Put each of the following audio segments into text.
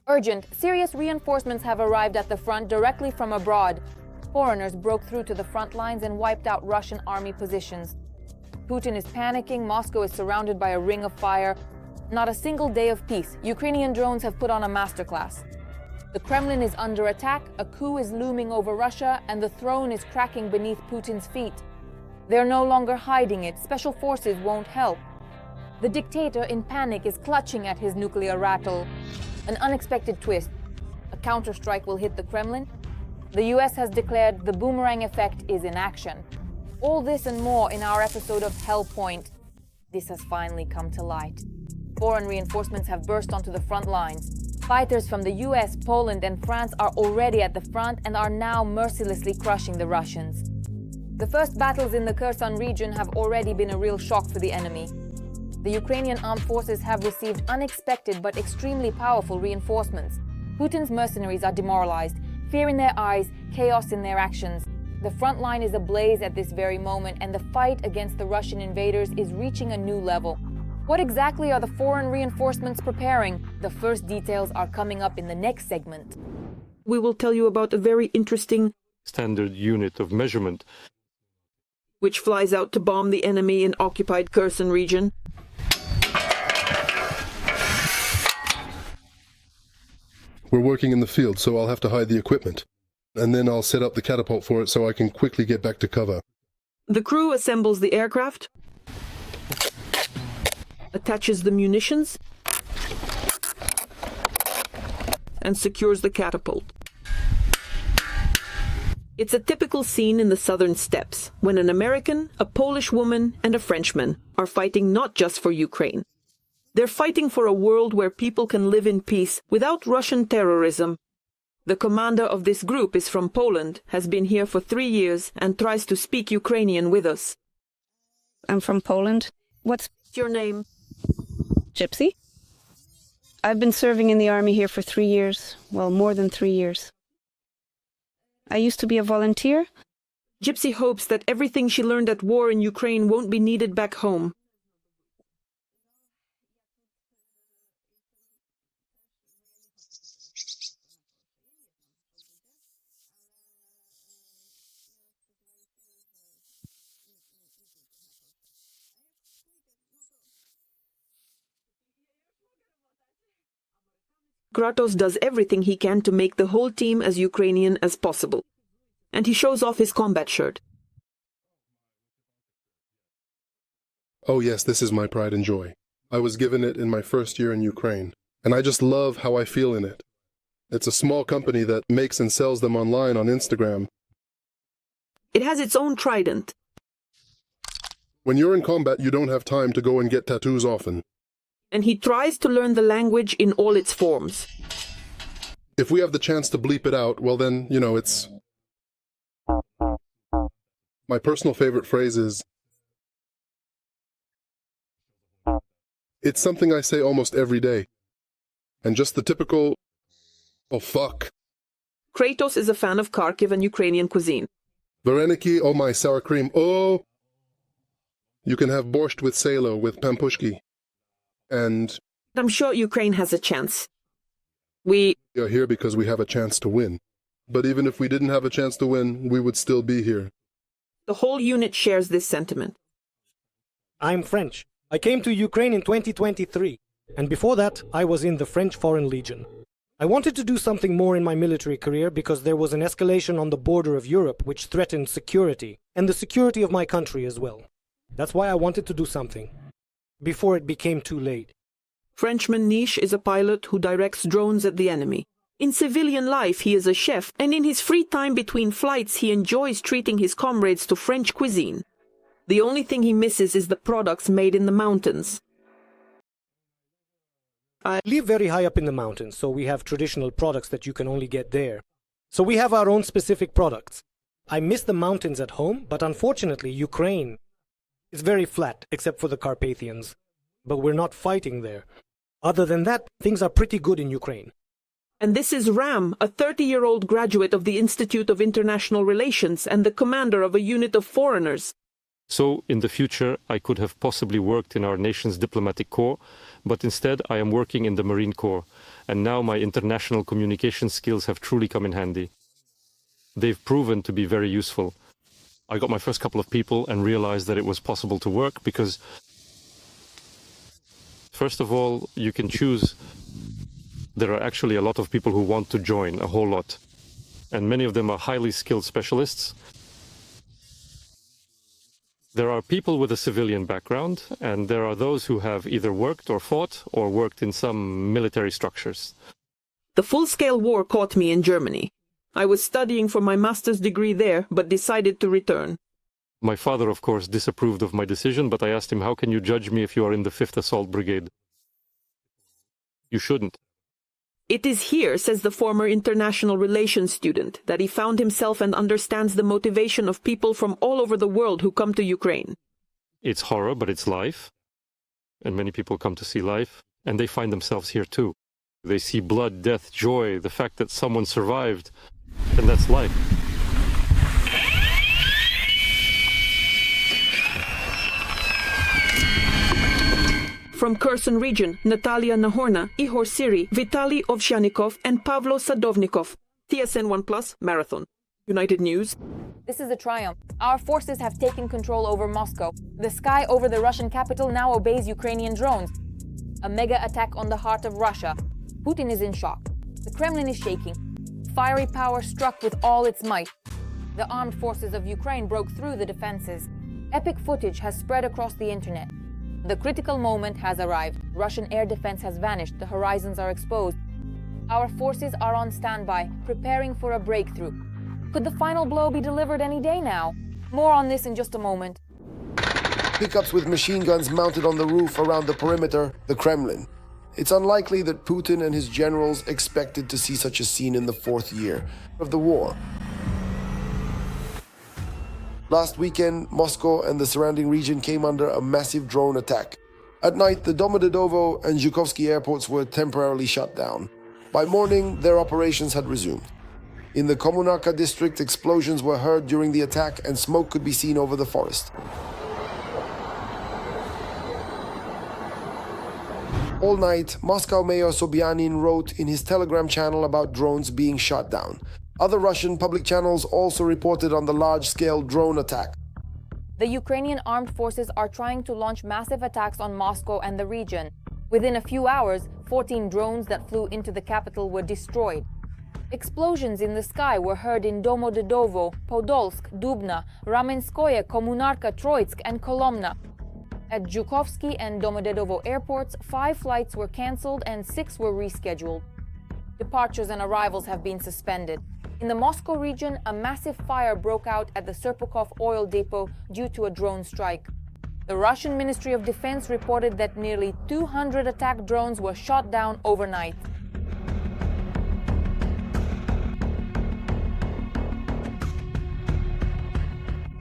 Urgent, serious reinforcements have arrived at the front directly from abroad. Foreigners broke through to the front lines and wiped out Russian army positions. Putin is panicking, Moscow is surrounded by a ring of fire. Not a single day of peace. Ukrainian drones have put on a masterclass. The Kremlin is under attack, a coup is looming over Russia, and the throne is cracking beneath Putin's feet. They're no longer hiding it. Special forces won't help. The dictator, in panic, is clutching at his nuclear rattle. An unexpected twist. A counterstrike will hit the Kremlin. The US has declared the boomerang effect is in action. All this and more in our episode of Hellpoint. This has finally come to light. Foreign reinforcements have burst onto the front lines. Fighters from the US, Poland, and France are already at the front and are now mercilessly crushing the Russians. The first battles in the Kherson region have already been a real shock for the enemy. The Ukrainian armed forces have received unexpected but extremely powerful reinforcements. Putin's mercenaries are demoralized, fear in their eyes, chaos in their actions. The front line is ablaze at this very moment, and the fight against the Russian invaders is reaching a new level. What exactly are the foreign reinforcements preparing? The first details are coming up in the next segment. We will tell you about a very interesting standard unit of measurement, which flies out to bomb the enemy in occupied Kherson region. We're working in the field, so I'll have to hide the equipment. And then I'll set up the catapult for it so I can quickly get back to cover. The crew assembles the aircraft, attaches the munitions, and secures the catapult. It's a typical scene in the southern steppes, when an American, a Polish woman, and a Frenchman are fighting not just for Ukraine. They're fighting for a world where people can live in peace without Russian terrorism. The commander of this group is from Poland, has been here for 3 years, and tries to speak Ukrainian with us. I'm from Poland. What's your name? Gypsy? I've been serving in the army here for 3 years. Well, more than 3 years. I used to be a volunteer. Gypsy hopes that everything she learned at war in Ukraine won't be needed back home. Kratos does everything he can to make the whole team as Ukrainian as possible. And he shows off his combat shirt. Oh yes, this is my pride and joy. I was given it in my first year in Ukraine, and I just love how I feel in it. It's a small company that makes and sells them online on Instagram. It has its own trident. When you're in combat, you don't have time to go and get tattoos often. And he tries to learn the language in all its forms. If we have the chance to bleep it out, well then, you know, it's... My personal favorite phrase is... It's something I say almost every day. And just the typical... Oh, fuck. Kratos is a fan of Kharkiv and Ukrainian cuisine. Vareniki, oh my sour cream, oh! You can have borscht with salo, with pampushki. And I'm sure Ukraine has a chance. We are here because we have a chance to win. But even if we didn't have a chance to win, we would still be here. The whole unit shares this sentiment. I'm French. I came to Ukraine in 2023. And before that, I was in the French Foreign Legion. I wanted to do something more in my military career because there was an escalation on the border of Europe which threatened security, and the security of my country as well. That's why I wanted to do something. Before it became too late. Frenchman Niche is a pilot who directs drones at the enemy. In civilian life, he is a chef, and in his free time between flights, he enjoys treating his comrades to French cuisine. The only thing he misses is the products made in the mountains. I live very high up in the mountains, so we have traditional products that you can only get there. So we have our own specific products. I miss the mountains at home, but unfortunately, Ukraine is very flat, except for the Carpathians. But we're not fighting there. Other than that, things are pretty good in Ukraine. And this is Ram, a 30-year-old graduate of the Institute of International Relations and the commander of a unit of foreigners. So, in the future, I could have possibly worked in our nation's diplomatic corps, but instead I am working in the Marine Corps, and now my international communication skills have truly come in handy. They've proven to be very useful. I got my first couple of people and realized that it was possible to work because, first of all, you can choose. There are actually a lot of people who want to join, a whole lot. And many of them are highly skilled specialists. There are people with a civilian background, and there are those who have either worked or fought or worked in some military structures. The full-scale war caught me in Germany. I was studying for my master's degree there, but decided to return. My father, of course, disapproved of my decision, but I asked him, how can you judge me if you are in the 5th Assault Brigade? You shouldn't. It is here, says the former international relations student, that he found himself and understands the motivation of people from all over the world who come to Ukraine. It's horror, but it's life. And many people come to see life, and they find themselves here too. They see blood, death, joy, the fact that someone survived, and that's life. From Kherson region, Natalia Nahorna, Ihor Siri, Vitaly Ovsyanikov, and Pavlo Sadovnikov. TSN 1+, Marathon. United News. This is a triumph. Our forces have taken control over Moscow. The sky over the Russian capital now obeys Ukrainian drones. A mega attack on the heart of Russia. Putin is in shock. The Kremlin is shaking. Fiery power struck with all its might. The armed forces of Ukraine broke through the defenses. Epic footage has spread across the internet. The critical moment has arrived. Russian air defense has vanished. The horizons are exposed. Our forces are on standby, preparing for a breakthrough. Could the final blow be delivered any day now? More on this in just a moment. Pickups with machine guns mounted on the roof around the perimeter, the Kremlin. It's unlikely that Putin and his generals expected to see such a scene in the 4th year of the war. Last weekend, Moscow and the surrounding region came under a massive drone attack. At night, the Domodedovo and Zhukovsky airports were temporarily shut down. By morning, their operations had resumed. In the Kommunarka district, explosions were heard during the attack and smoke could be seen over the forest. All night, Moscow Mayor Sobyanin wrote in his Telegram channel about drones being shot down. Other Russian public channels also reported on the large-scale drone attack. The Ukrainian armed forces are trying to launch massive attacks on Moscow and the region. Within a few hours, 14 drones that flew into the capital were destroyed. Explosions in the sky were heard in Domodedovo, Podolsk, Dubna, Ramenskoye, Kommunarka, Troitsk, and Kolomna. At Zhukovsky and Domodedovo airports, 5 flights were cancelled and 6 were rescheduled. Departures and arrivals have been suspended. In the Moscow region, a massive fire broke out at the Serpukhov oil depot due to a drone strike. The Russian Ministry of Defense reported that nearly 200 attack drones were shot down overnight.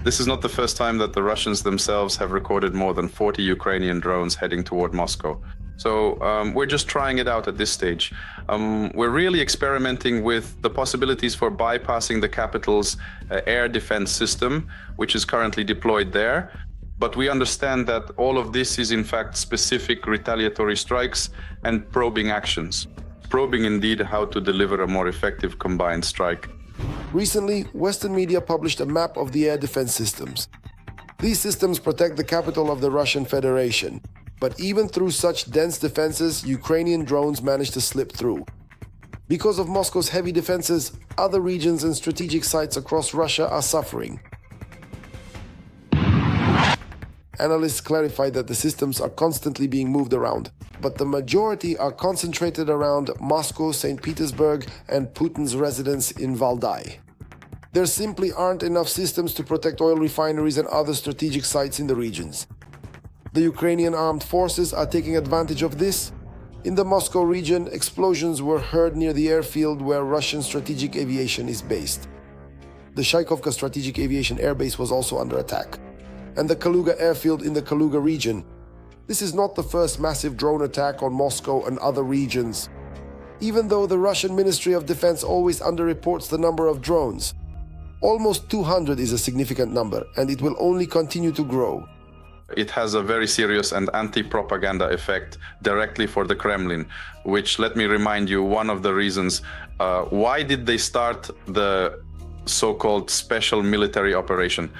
This is not the first time that the Russians themselves have recorded more than 40 Ukrainian drones heading toward Moscow. So we're just trying it out at this stage. We're really experimenting with the possibilities for bypassing the capital's air defense system, which is currently deployed there. But we understand that all of this is in fact specific retaliatory strikes and probing actions. Probing indeed how to deliver a more effective combined strike. Recently, Western media published a map of the air defense systems. These systems protect the capital of the Russian Federation. But even through such dense defenses, Ukrainian drones managed to slip through. Because of Moscow's heavy defenses, other regions and strategic sites across Russia are suffering. Analysts clarified that the systems are constantly being moved around, but the majority are concentrated around Moscow, St. Petersburg, and Putin's residence in Valdai. There simply aren't enough systems to protect oil refineries and other strategic sites in the regions. The Ukrainian armed forces are taking advantage of this. In the Moscow region, explosions were heard near the airfield where Russian strategic aviation is based. The Shaikovka Strategic Aviation Air Base was also under attack. And the Kaluga airfield in the Kaluga region. This is not the first massive drone attack on Moscow and other regions. Even though the Russian Ministry of Defense always underreports the number of drones, almost 200 is a significant number, and it will only continue to grow. It has a very serious and anti-propaganda effect directly for the Kremlin, which, let me remind you, one of the reasons why did they start the so-called special military operation?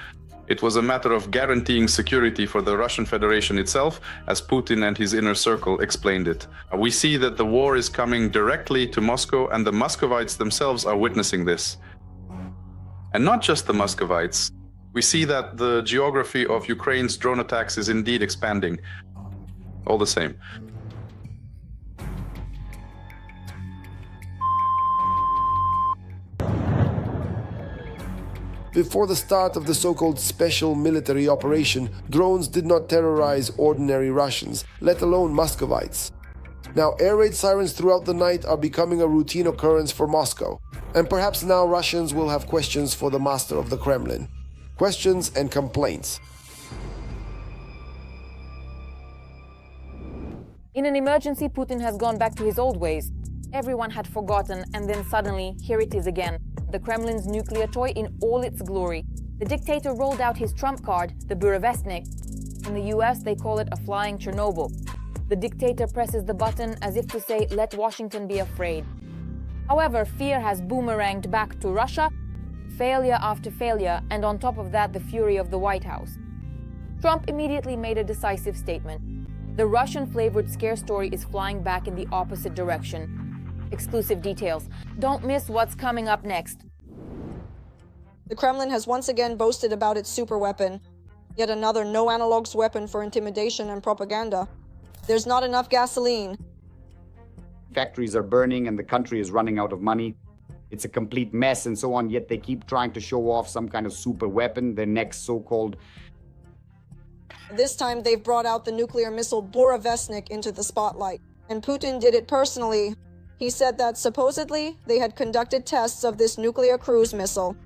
It was a matter of guaranteeing security for the Russian Federation itself, as Putin and his inner circle explained it. We see that the war is coming directly to Moscow, and the Muscovites themselves are witnessing this. And not just the Muscovites. We see that the geography of Ukraine's drone attacks is indeed expanding. All the same. Before the start of the so-called special military operation, drones did not terrorize ordinary Russians, let alone Muscovites. Now, air raid sirens throughout the night are becoming a routine occurrence for Moscow, and perhaps now Russians will have questions for the master of the Kremlin. Questions and complaints. In an emergency, Putin has gone back to his old ways. Everyone had forgotten, and then suddenly, here it is again. The Kremlin's nuclear toy in all its glory. The dictator rolled out his trump card, the Burevestnik. In the US, they call it a flying Chernobyl. The dictator presses the button as if to say, let Washington be afraid. However, fear has boomeranged back to Russia, failure after failure, and on top of that, the fury of the White House. Trump immediately made a decisive statement. The Russian-flavored scare story is flying back in the opposite direction. Exclusive details. Don't miss what's coming up next. The Kremlin has once again boasted about its superweapon. Yet another no-analogs weapon for intimidation and propaganda. There's not enough gasoline. Factories are burning and the country is running out of money. It's a complete mess and so on, yet they keep trying to show off some kind of super weapon, their next so-called... This time they've brought out the nuclear missile Burevestnik into the spotlight. And Putin did it personally. He said that supposedly they had conducted tests of this nuclear cruise missile.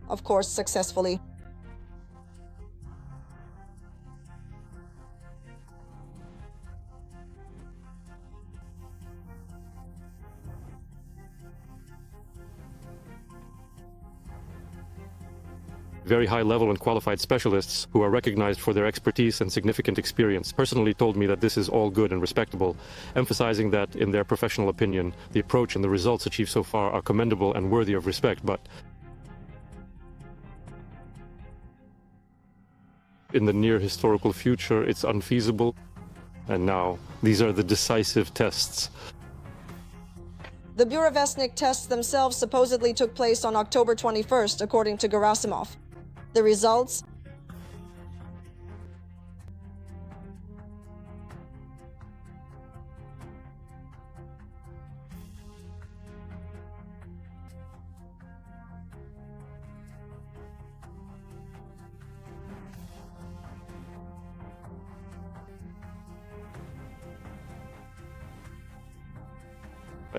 Of course, successfully. Very high-level and qualified specialists who are recognized for their expertise and significant experience personally told me that this is all good and respectable, emphasizing that, in their professional opinion, the approach and the results achieved so far are commendable and worthy of respect, but in the near historical future, it's unfeasible. And now, these are the decisive tests. The Burevestnik tests themselves supposedly took place on October 21st, according to Gerasimov. The results?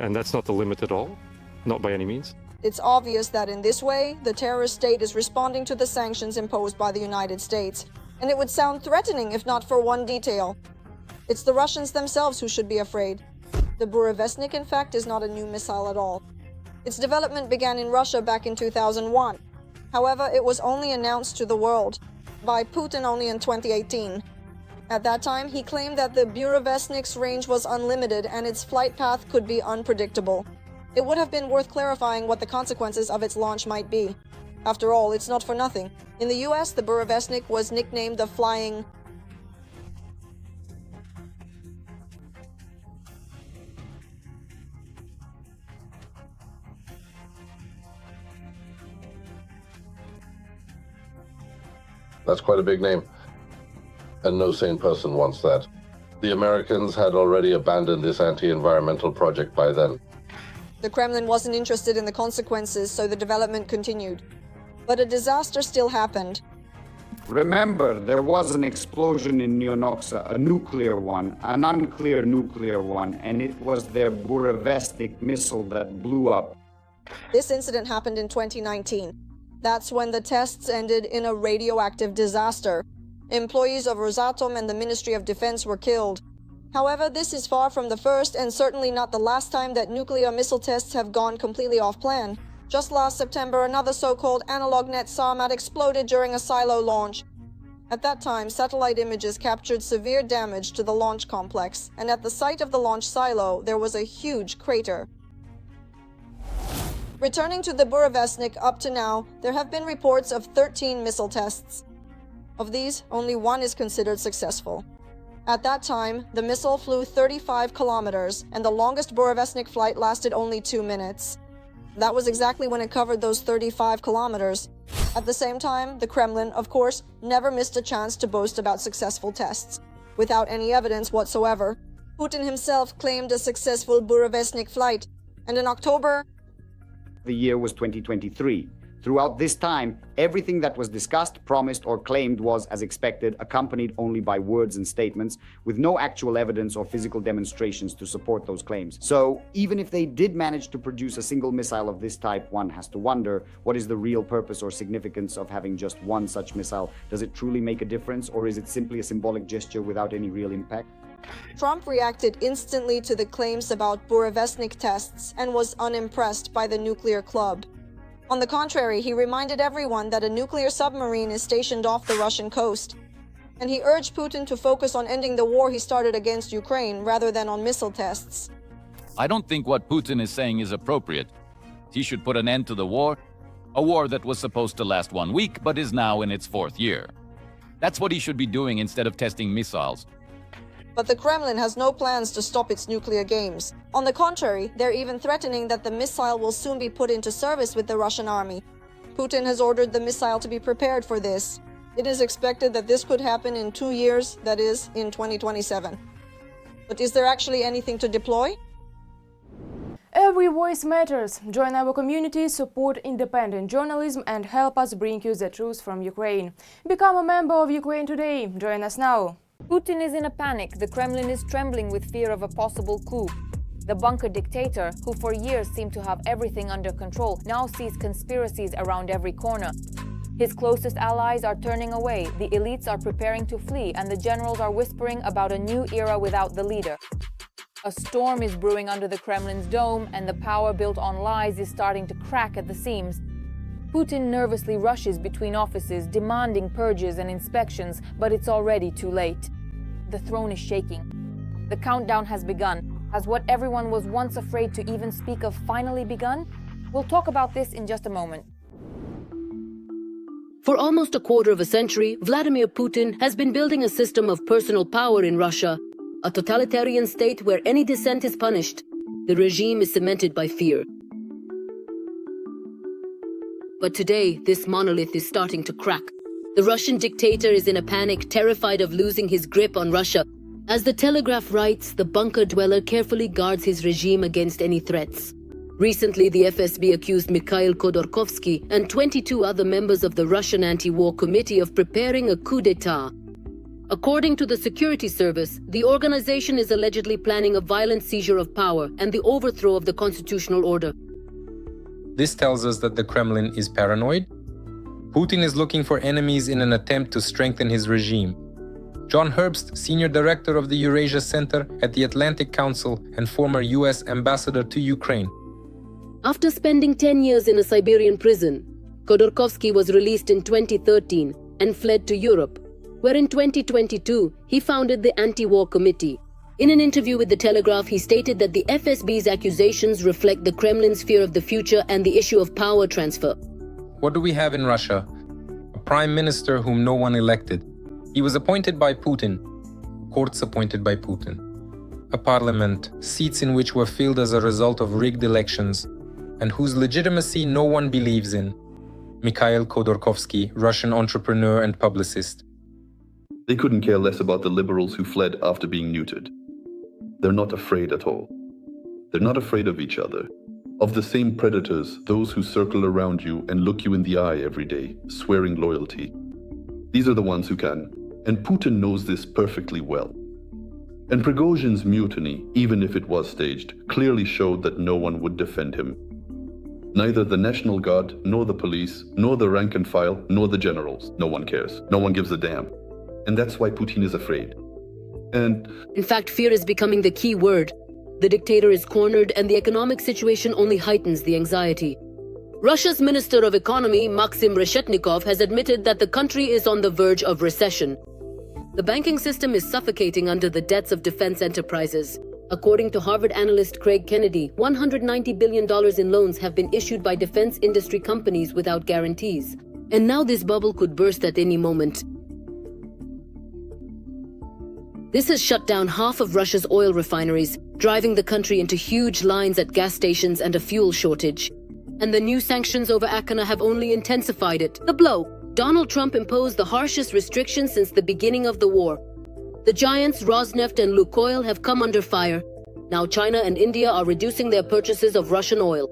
And that's not the limit at all, not by any means. It's obvious that in this way, the terrorist state is responding to the sanctions imposed by the United States. And it would sound threatening if not for one detail. It's the Russians themselves who should be afraid. The Burevestnik, in fact, is not a new missile at all. Its development began in Russia back in 2001. However, it was only announced to the world by Putin only in 2018. At that time, he claimed that the Burevestnik's range was unlimited and its flight path could be unpredictable. It would have been worth clarifying what the consequences of its launch might be. After all, it's not for nothing. In the US, the Burevestnik was nicknamed the Flying... That's quite a big name. And no sane person wants that. The Americans had already abandoned this anti-environmental project by then. The Kremlin wasn't interested in the consequences, so the development continued. But a disaster still happened. Remember, there was an explosion in Neonoxa, a nuclear one, an unclear nuclear one, and it was their Burevestnik missile that blew up. This incident happened in 2019. That's when the tests ended in a radioactive disaster. Employees of Rosatom and the Ministry of Defense were killed. However, this is far from the first and certainly not the last time that nuclear missile tests have gone completely off plan. Just last September, another so-called analog net Sarmat exploded during a silo launch. At that time, satellite images captured severe damage to the launch complex, and at the site of the launch silo, there was a huge crater. Returning to the Burevestnik, up to now, there have been reports of 13 missile tests. Of these, only one is considered successful. At that time, the missile flew 35 kilometers, and the longest Burevestnik flight lasted only 2 minutes. That was exactly when it covered those 35 kilometers. At the same time, the Kremlin, of course, never missed a chance to boast about successful tests, without any evidence whatsoever. Putin himself claimed a successful Burevestnik flight, and in October, The year was 2023. Throughout this time, everything that was discussed, promised, or claimed was, as expected, accompanied only by words and statements, with no actual evidence or physical demonstrations to support those claims. So, even if they did manage to produce a single missile of this type, one has to wonder, what is the real purpose or significance of having just one such missile? Does it truly make a difference, or is it simply a symbolic gesture without any real impact? Trump reacted instantly to the claims about Burevestnik tests and was unimpressed by the nuclear club. On the contrary, he reminded everyone that a nuclear submarine is stationed off the Russian coast. And he urged Putin to focus on ending the war he started against Ukraine rather than on missile tests. I don't think what Putin is saying is appropriate. He should put an end to the war, a war that was supposed to last 1 week but is now in its 4th year. That's what he should be doing instead of testing missiles. But the Kremlin has no plans to stop its nuclear games. On the contrary, they're even threatening that the missile will soon be put into service with the Russian army. Putin has ordered the missile to be prepared for this. It is expected that this could happen in 2 years, that is, in 2027. But is there actually anything to deploy? Every voice matters. Join our community, support independent journalism, and help us bring you the truth from Ukraine. Become a member of Ukraine today. Join us now. Putin is in a panic. The Kremlin is trembling with fear of a possible coup. The bunker dictator, who for years seemed to have everything under control, now sees conspiracies around every corner. His closest allies are turning away, the elites are preparing to flee, and the generals are whispering about a new era without the leader. A storm is brewing under the Kremlin's dome, and the power built on lies is starting to crack at the seams. Putin nervously rushes between offices, demanding purges and inspections, but it's already too late. The throne is shaking. The countdown has begun. Has what everyone was once afraid to even speak of finally begun? We'll talk about this in just a moment. For almost a quarter of a century, Vladimir Putin has been building a system of personal power in Russia, a totalitarian state where any dissent is punished. The regime is cemented by fear. But today, this monolith is starting to crack. The Russian dictator is in a panic, terrified of losing his grip on Russia. As the Telegraph writes, the bunker dweller carefully guards his regime against any threats. Recently, the FSB accused Mikhail Khodorkovsky and 22 other members of the Russian anti-war committee of preparing a coup d'etat. According to the security service, the organization is allegedly planning a violent seizure of power and the overthrow of the constitutional order. This tells us that the Kremlin is paranoid. Putin is looking for enemies in an attempt to strengthen his regime. John Herbst, senior director of the Eurasia Center at the Atlantic Council and former US ambassador to Ukraine. After spending 10 years in a Siberian prison, Khodorkovsky was released in 2013 and fled to Europe, where in 2022 he founded the Anti-War Committee. In an interview with The Telegraph, he stated that the FSB's accusations reflect the Kremlin's fear of the future and the issue of power transfer. What do we have in Russia? A prime minister whom no one elected. He was appointed by Putin. Courts appointed by Putin. A parliament, seats in which were filled as a result of rigged elections, and whose legitimacy no one believes in. Mikhail Khodorkovsky, Russian entrepreneur and publicist. They couldn't care less about the liberals who fled after being neutered. They're not afraid at all. They're not afraid of each other. Of the same predators, those who circle around you and look you in the eye every day, swearing loyalty. These are the ones who can, and Putin knows this perfectly well. And Prigozhin's mutiny, even if it was staged, clearly showed that no one would defend him. Neither the National Guard, nor the police, nor the rank and file, nor the generals. No one cares. No one gives a damn. And that's why Putin is afraid. In fact, fear is becoming the key word. The dictator is cornered and the economic situation only heightens the anxiety. Russia's Minister of Economy, Maxim Reshetnikov, has admitted that the country is on the verge of recession. The banking system is suffocating under the debts of defense enterprises. According to Harvard analyst Craig Kennedy, $190 billion in loans have been issued by defense industry companies without guarantees. And now this bubble could burst at any moment. This has shut down half of Russia's oil refineries, driving the country into huge lines at gas stations and a fuel shortage. And the new sanctions over Akana have only intensified it. The blow. Donald Trump imposed the harshest restrictions since the beginning of the war. The giants Rosneft and Lukoil have come under fire. Now China and India are reducing their purchases of Russian oil.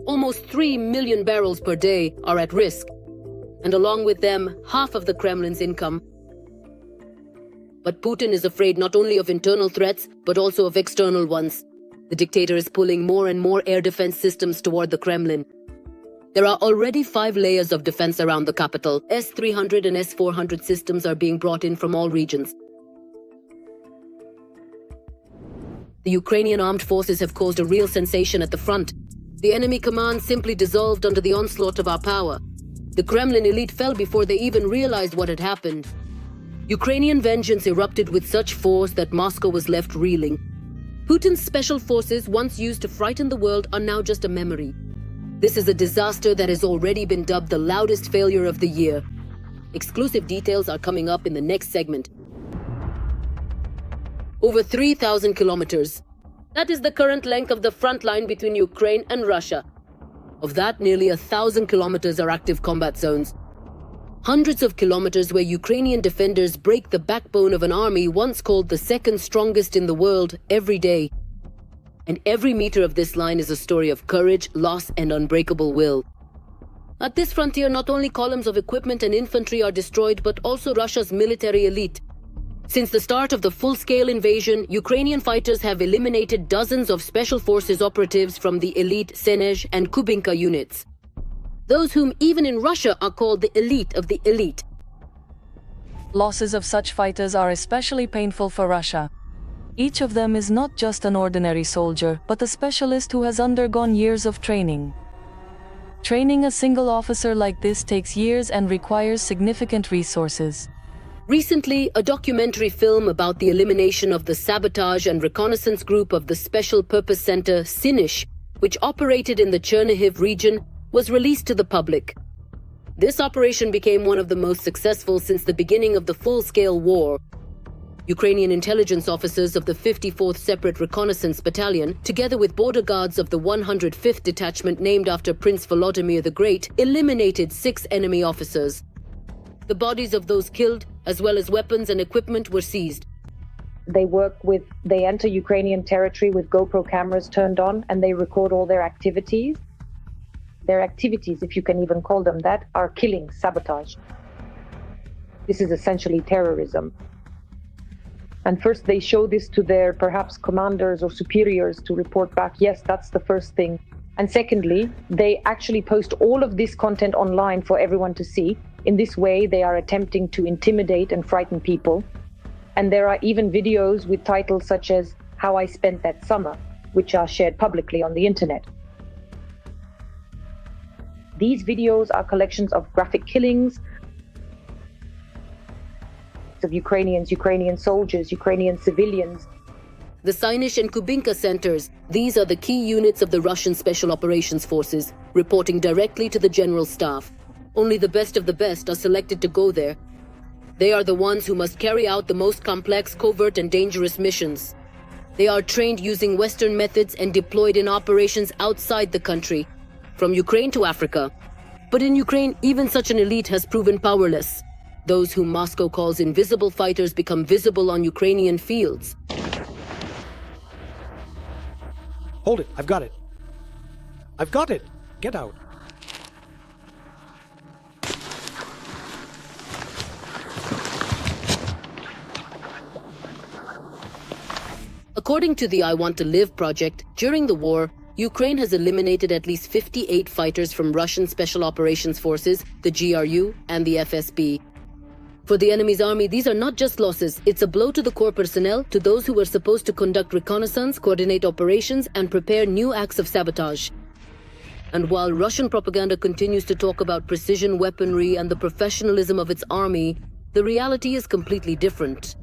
Almost 3 million barrels per day are at risk. And along with them, half of the Kremlin's income. But Putin is afraid not only of internal threats, but also of external ones. The dictator is pulling more and more air defense systems toward the Kremlin. There are already 5 layers of defense around the capital. S-300 and S-400 systems are being brought in from all regions. The Ukrainian armed forces have caused a real sensation at the front. The enemy command simply dissolved under the onslaught of our power. The Kremlin elite fell before they even realized what had happened. Ukrainian vengeance erupted with such force that Moscow was left reeling. Putin's special forces, once used to frighten the world, are now just a memory. This is a disaster that has already been dubbed the loudest failure of the year. Exclusive details are coming up in the next segment. Over 3,000 kilometers. That is the current length of the front line between Ukraine and Russia. Of that, nearly 1,000 kilometers are active combat zones. Hundreds of kilometers where Ukrainian defenders break the backbone of an army once called the second strongest in the world every day. And every meter of this line is a story of courage, loss, and unbreakable will. At this frontier, not only columns of equipment and infantry are destroyed, but also Russia's military elite. Since the start of the full-scale invasion, Ukrainian fighters have eliminated dozens of special forces operatives from the elite Senej and Kubinka units. Those whom even in Russia are called the elite of the elite. Losses of such fighters are especially painful for Russia. Each of them is not just an ordinary soldier, but a specialist who has undergone years of training. Training a single officer like this takes years and requires significant resources. Recently, a documentary film about the elimination of the sabotage and reconnaissance group of the Special Purpose Center Sinish, which operated in the Chernihiv region, was released to the public. This operation became one of the most successful since the beginning of the full-scale war. Ukrainian intelligence officers of the 54th Separate Reconnaissance Battalion, together with border guards of the 105th Detachment named after Prince Volodymyr the Great, eliminated 6 enemy officers. The bodies of those killed, as well as weapons and equipment, were seized. They enter Ukrainian territory with GoPro cameras turned on, and they record all their activities. Their activities, if you can even call them that, are killing, sabotage. This is essentially terrorism. And first they show this to their perhaps commanders or superiors to report back, yes, that's the first thing. And secondly, they actually post all of this content online for everyone to see. In this way, they are attempting to intimidate and frighten people. And there are even videos with titles such as How I Spent That Summer, which are shared publicly on the internet. These videos are collections of graphic killings of Ukrainians, Ukrainian soldiers, Ukrainian civilians. The Sinish and Kubinka centers, these are the key units of the Russian Special Operations Forces, reporting directly to the General Staff. Only the best of the best are selected to go there. They are the ones who must carry out the most complex, covert, and dangerous missions. They are trained using Western methods and deployed in operations outside the country, from Ukraine to Africa. But in Ukraine, even such an elite has proven powerless. Those whom Moscow calls invisible fighters become visible on Ukrainian fields. Hold it, I've got it. I've got it. Get out. According to the I Want to Live project, during the war, Ukraine has eliminated at least 58 fighters from Russian Special Operations Forces, the GRU, and the FSB. For the enemy's army, these are not just losses. It's a blow to the core personnel, to those who were supposed to conduct reconnaissance, coordinate operations, and prepare new acts of sabotage. And while Russian propaganda continues to talk about precision weaponry and the professionalism of its army, the reality is completely different.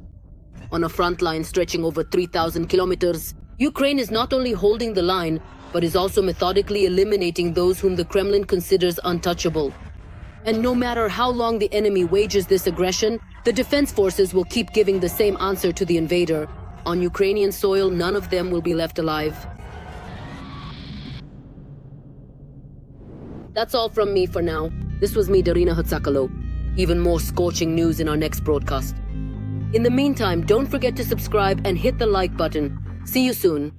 On a front line stretching over 3,000 kilometers, Ukraine is not only holding the line, but is also methodically eliminating those whom the Kremlin considers untouchable. And no matter how long the enemy wages this aggression, the defense forces will keep giving the same answer to the invader. On Ukrainian soil, none of them will be left alive. That's all from me for now. This was me, Darina Hatsakalo. Even more scorching news in our next broadcast. In the meantime, don't forget to subscribe and hit the like button. See you soon.